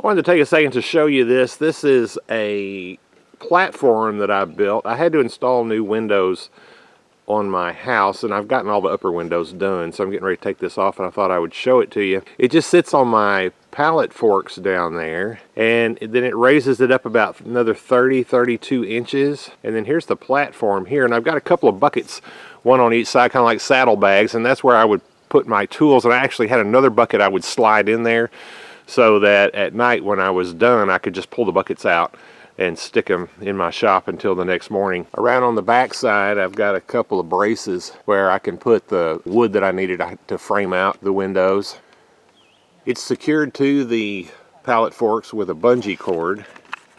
I wanted to take a second to show you this. This is a platform that I built. I had to install new windows on my house, and I've gotten all the upper windows done, so I'm getting ready to take this off, and I thought I would show it to you. It just sits on my pallet forks down there, and then it raises it up about another 32 inches, and then here's the platform here, and I've got a couple of buckets, one on each side, kind of like saddlebags, and that's where I would put my tools, and I actually had another bucket I would slide in there so that at night when I was done I could just pull the buckets out and stick them in my shop until the next morning. Around on the back side I've got a couple of braces where I can put the wood that I needed to frame out the windows. It's secured to the pallet forks with a bungee cord.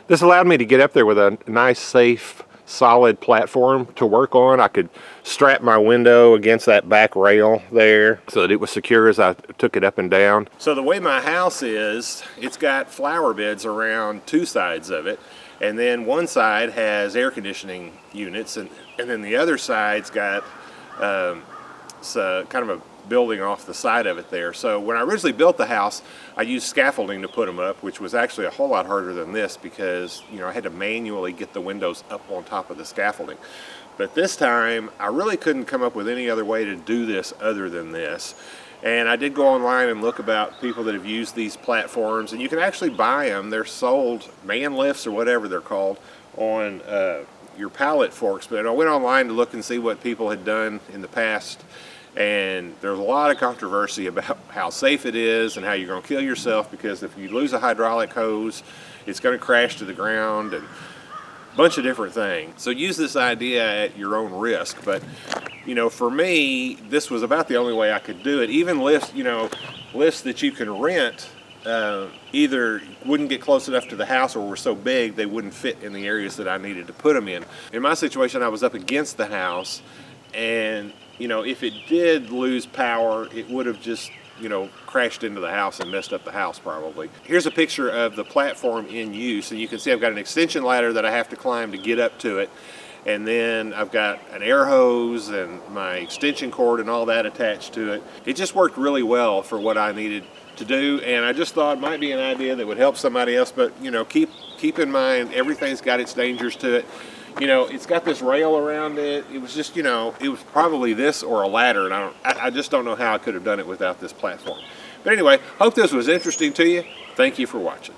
This allowed me to get up there with a nice, safe, solid platform to work on. I could strap my window against that back rail there so that it was secure as I took it up and down. So the way my house is, it's got flower beds around two sides of it, and then one side has air conditioning units, and then the other side's got kind of a building off the side of it there. So when I originally built the house, I used scaffolding to put them up, which was actually a whole lot harder than this because, you know, I had to manually get the windows up on top of the scaffolding. But this time I really couldn't come up with any other way to do this other than this. And I did go online and look about people that have used these platforms, and you can actually buy them. They're sold, man lifts or whatever they're called, on your pallet forks. But I went online to look and see what people had done in the past, and there's a lot of controversy about how safe it is and how you're going to kill yourself, because if you lose a hydraulic hose, it's going to crash to the ground, and a bunch of different things. So use this idea at your own risk. But you know, for me, this was about the only way I could do it. Even lifts, you know, lifts that you can rent either wouldn't get close enough to the house or were so big they wouldn't fit in the areas that I needed to put them in. In my situation, I was up against the house, and you know, if it did lose power, it would have just, you know, crashed into the house and messed up the house probably. Here's a picture of the platform in use, and you can see I've got an extension ladder that I have to climb to get up to it, and then I've got an air hose and my extension cord and all that attached to it. It just worked really well for what I needed to do, and I just thought it might be an idea that would help somebody else. But you know, keep in mind everything's got its dangers to it. You know, it's got this rail around it. It was just, you know, it was probably this or a ladder, and I just don't know how I could have done it without this platform. But anyway, hope this was interesting to you. Thank you for watching.